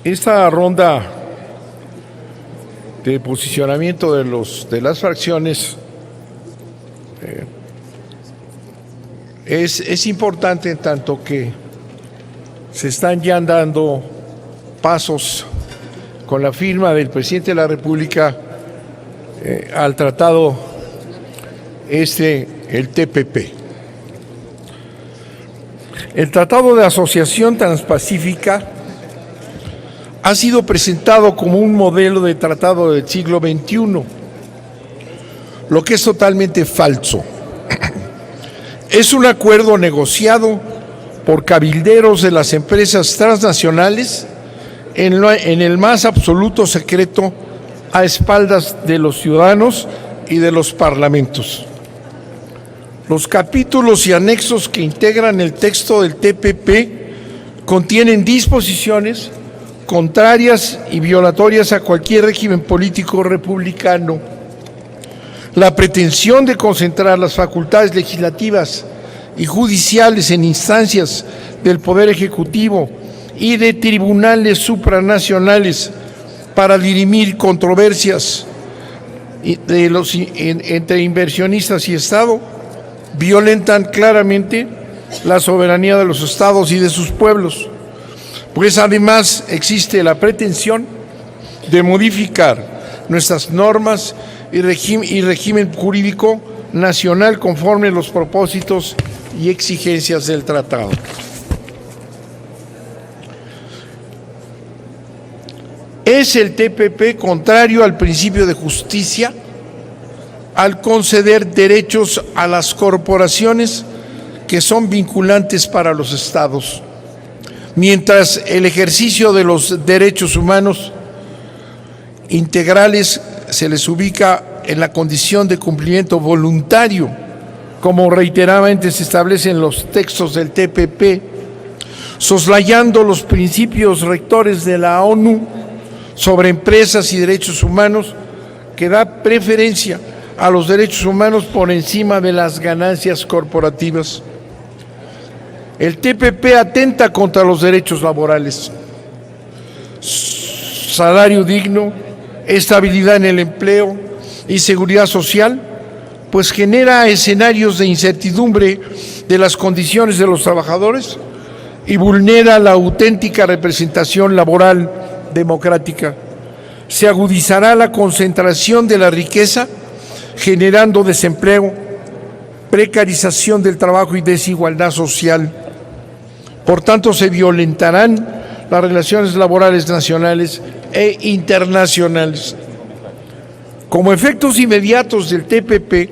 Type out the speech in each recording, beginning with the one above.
Esta ronda de posicionamiento de las fracciones es importante en tanto que se están ya dando pasos con la firma del presidente de la República al tratado el TPP. El Tratado de Asociación Transpacífica ha sido presentado como un modelo de tratado del siglo XXI, lo que es totalmente falso. Es un acuerdo negociado por cabilderos de las empresas transnacionales en el más absoluto secreto, a espaldas de los ciudadanos y de los parlamentos. Los capítulos y anexos que integran el texto del TPP contienen disposiciones contrarias y violatorias a cualquier régimen político republicano. La pretensión de concentrar las facultades legislativas y judiciales en instancias del Poder Ejecutivo y de tribunales supranacionales para dirimir controversias entre inversionistas y Estado violentan claramente la soberanía de los estados y de sus pueblos, pues además existe la pretensión de modificar nuestras normas y régimen jurídico nacional conforme a los propósitos y exigencias del tratado. Es el TPP contrario al principio de justicia al conceder derechos a las corporaciones que son vinculantes para los estados, mientras el ejercicio de los derechos humanos integrales se les ubica en la condición de cumplimiento voluntario, como reiteradamente se establece en los textos del TPP, soslayando los principios rectores de la ONU sobre empresas y derechos humanos, que da preferencia a los derechos humanos por encima de las ganancias corporativas. El TPP atenta contra los derechos laborales, salario digno, estabilidad en el empleo y seguridad social, pues genera escenarios de incertidumbre de las condiciones de los trabajadores y vulnera la auténtica representación laboral democrática. Se agudizará la concentración de la riqueza, generando desempleo, precarización del trabajo y desigualdad social. Por tanto, se violentarán las relaciones laborales nacionales e internacionales. Como efectos inmediatos del TPP,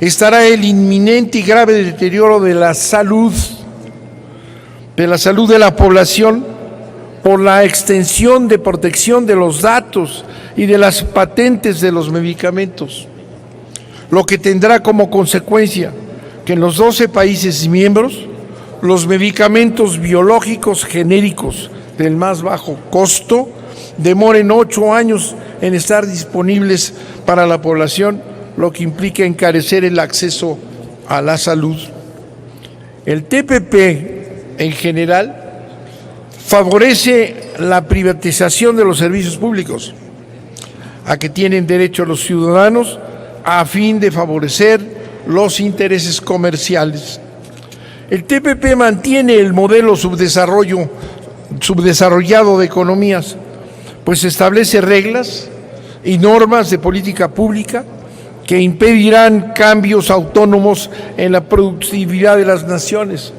estará el inminente y grave deterioro de la salud de la población por la extensión de protección de los datos y de las patentes de los medicamentos, lo que tendrá como consecuencia que en los 12 países miembros los medicamentos biológicos genéricos del más bajo costo demoren 8 años en estar disponibles para la población, lo que implica encarecer el acceso a la salud. El TPP en general favorece la privatización de los servicios públicos a que tienen derecho los ciudadanos a fin de favorecer los intereses comerciales. El TPP mantiene el modelo subdesarrollado de economías, pues establece reglas y normas de política pública que impedirán cambios autónomos en la productividad de las naciones,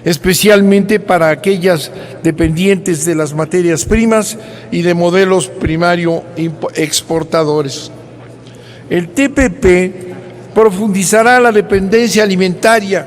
especialmente para aquellas dependientes de las materias primas y de modelos primario exportadores. El TPP profundizará la dependencia alimentaria,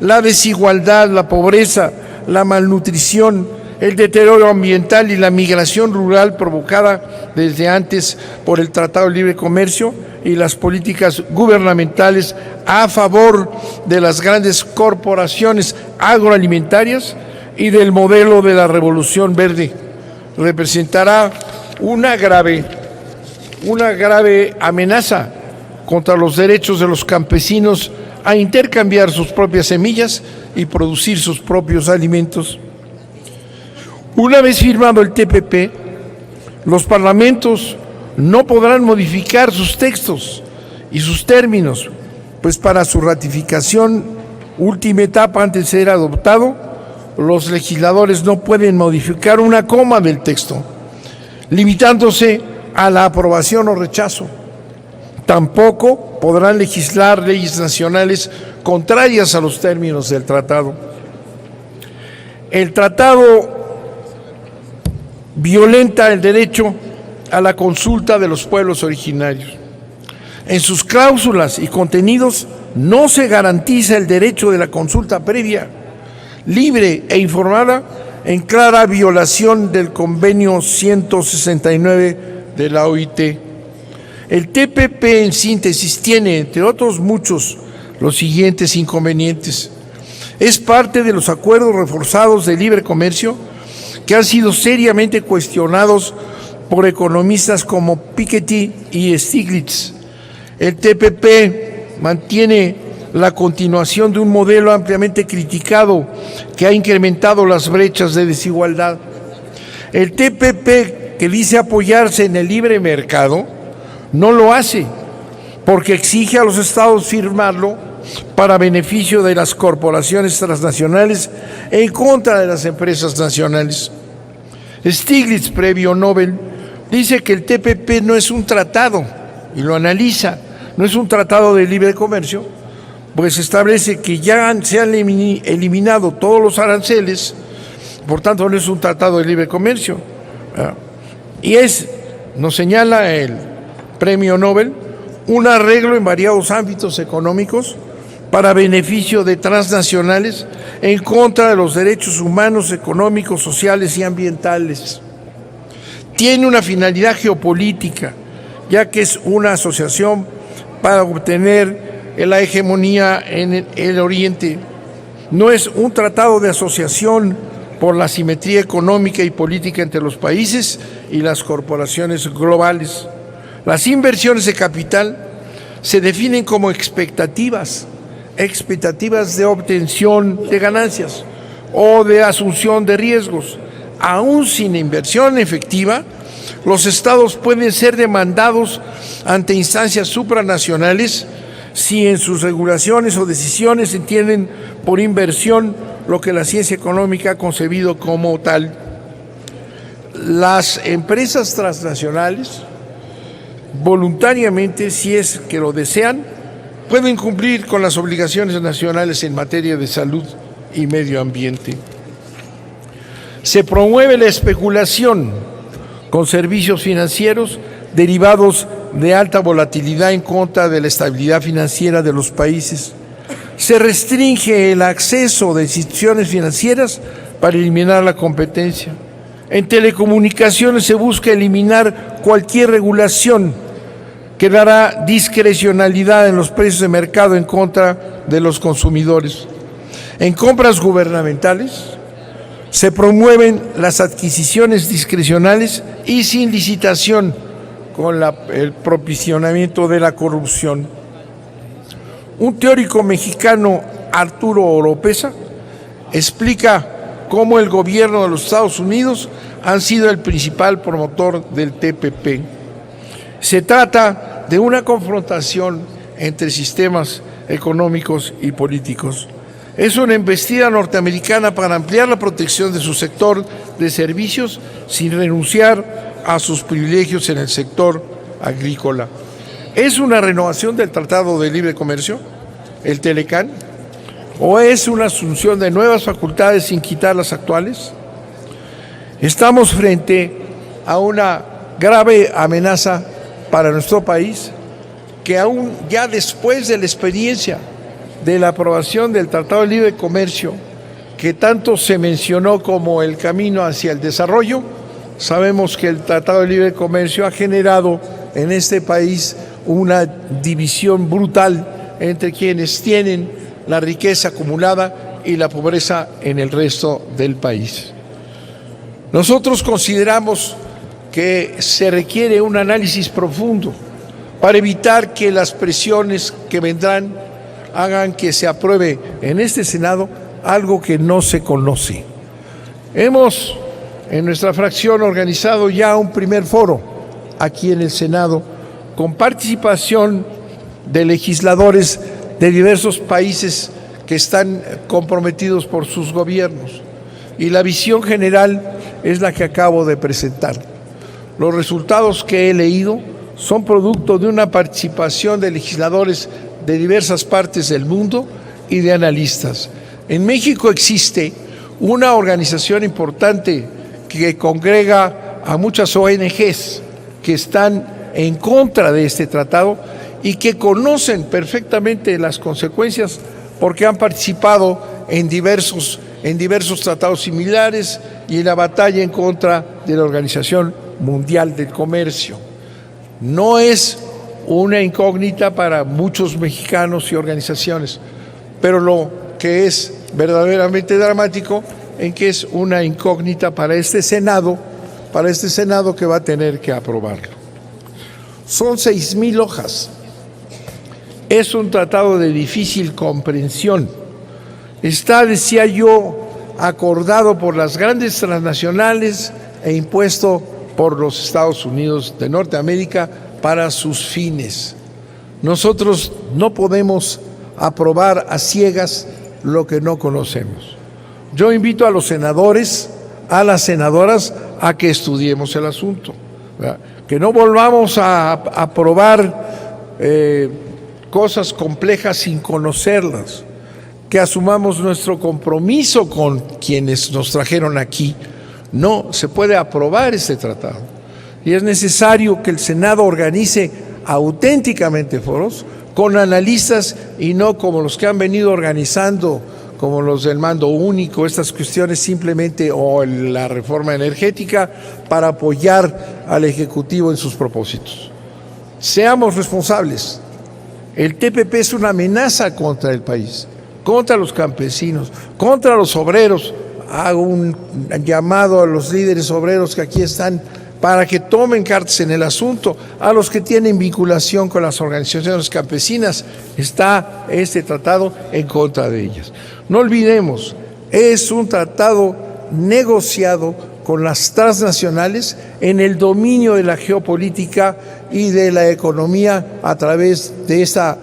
la desigualdad, la pobreza, la malnutrición, el deterioro ambiental y la migración rural provocada desde antes por el Tratado de Libre Comercio y las políticas gubernamentales a favor de las grandes corporaciones agroalimentarias y del modelo de la Revolución Verde. Representará una grave amenaza contra los derechos de los campesinos a intercambiar sus propias semillas y producir sus propios alimentos. Una vez firmado el TPP, los parlamentos no podrán modificar sus textos y sus términos, pues para su ratificación, última etapa antes de ser adoptado, los legisladores no pueden modificar una coma del texto, limitándose a la aprobación o rechazo. Tampoco podrán legislar leyes nacionales contrarias a los términos del tratado. El tratado violenta el derecho a la consulta de los pueblos originarios. En sus cláusulas y contenidos no se garantiza el derecho de la consulta previa, libre e informada, en clara violación del convenio 169 de la OIT. El TPP, en síntesis, tiene, entre otros muchos, los siguientes inconvenientes. Es parte de los acuerdos reforzados de libre comercio que han sido seriamente cuestionados por economistas como Piketty y Stiglitz. El TPP mantiene la continuación de un modelo ampliamente criticado que ha incrementado las brechas de desigualdad. El TPP, que dice apoyarse en el libre mercado, no lo hace porque exige a los estados firmarlo para beneficio de las corporaciones transnacionales en contra de las empresas nacionales. Stiglitz, premio Nobel, dice que el TPP no es un tratado, y lo analiza, no es un tratado de libre comercio, pues establece que ya se han eliminado todos los aranceles, por tanto no es un tratado de libre comercio. Y nos señala el premio Nobel, un arreglo en variados ámbitos económicos para beneficio de transnacionales en contra de los derechos humanos, económicos, sociales y ambientales. Tiene una finalidad geopolítica, ya que es una asociación para obtener la hegemonía en el Oriente. No es un tratado de asociación por la simetría económica y política entre los países y las corporaciones globales. Las inversiones de capital se definen como expectativas de obtención de ganancias o de asunción de riesgos. Aún sin inversión efectiva, los estados pueden ser demandados ante instancias supranacionales si en sus regulaciones o decisiones entienden por inversión lo que la ciencia económica ha concebido como tal. Las empresas transnacionales, voluntariamente, si es que lo desean, pueden cumplir con las obligaciones nacionales en materia de salud y medio ambiente. Se promueve la especulación con servicios financieros derivados de alta volatilidad en contra de la estabilidad financiera de los países. Se restringe el acceso de instituciones financieras para eliminar la competencia. En telecomunicaciones se busca eliminar cualquier regulación que dará discrecionalidad en los precios de mercado en contra de los consumidores. En compras gubernamentales se promueven las adquisiciones discrecionales y sin licitación, con el propiciamiento de la corrupción. Un teórico mexicano, Arturo Oropesa, explica cómo el gobierno de los Estados Unidos ha sido el principal promotor del TPP. Se trata de una confrontación entre sistemas económicos y políticos. Es una embestida norteamericana para ampliar la protección de su sector de servicios sin renunciar a sus privilegios en el sector agrícola. ¿Es una renovación del Tratado de Libre Comercio, el Telecán? ¿O es una asunción de nuevas facultades sin quitar las actuales? Estamos frente a una grave amenaza para nuestro país, que aún ya después de la experiencia de la aprobación del Tratado de Libre Comercio, que tanto se mencionó como el camino hacia el desarrollo, sabemos que el Tratado de Libre Comercio ha generado en este país una división brutal entre quienes tienen la riqueza acumulada y la pobreza en el resto del país. Nosotros consideramos que se requiere un análisis profundo para evitar que las presiones que vendrán hagan que se apruebe en este Senado algo que no se conoce. Hemos en nuestra fracción organizado ya un primer foro aquí en el Senado con participación de legisladores de diversos países que están comprometidos por sus gobiernos. Y la visión general es la que acabo de presentar. Los resultados que he leído son producto de una participación de legisladores de diversas partes del mundo y de analistas. En México existe una organización importante que congrega a muchas ONGs que están en contra de este tratado y que conocen perfectamente las consecuencias porque han participado en diversos tratados similares y en la batalla en contra de la Organización Mundial del Comercio. No es una incógnita para muchos mexicanos y organizaciones, pero lo que es verdaderamente dramático en que es una incógnita para este Senado que va a tener que aprobarlo. Son 6,000 hojas. Es un tratado de difícil comprensión. Está, decía yo, acordado por las grandes transnacionales e impuesto por los Estados Unidos de Norteamérica para sus fines. Nosotros no podemos aprobar a ciegas lo que no conocemos. Yo invito a los senadores, a las senadoras, a que estudiemos el asunto, ¿verdad? Que no volvamos a aprobar cosas complejas sin conocerlas, que asumamos nuestro compromiso con quienes nos trajeron aquí. No se puede aprobar este tratado y es necesario que el Senado organice auténticamente foros con analistas y no como los que han venido organizando, como los del mando único, estas cuestiones simplemente, o la reforma energética, para apoyar al Ejecutivo en sus propósitos. Seamos responsables. El TPP es una amenaza contra el país, contra los campesinos, contra los obreros. Hago un llamado a los líderes obreros que aquí están para que tomen cartas en el asunto, a los que tienen vinculación con las organizaciones campesinas. Está este tratado en contra de ellas. No olvidemos, es un tratado negociado con las transnacionales en el dominio de la geopolítica y de la economía a través de esta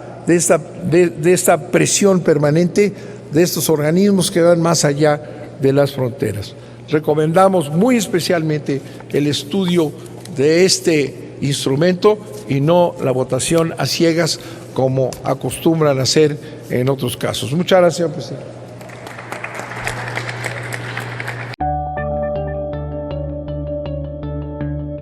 presión permanente de estos organismos que van más allá de las fronteras. Recomendamos muy especialmente el estudio de este instrumento y no la votación a ciegas como acostumbran hacer en otros casos. Muchas gracias, señor presidente.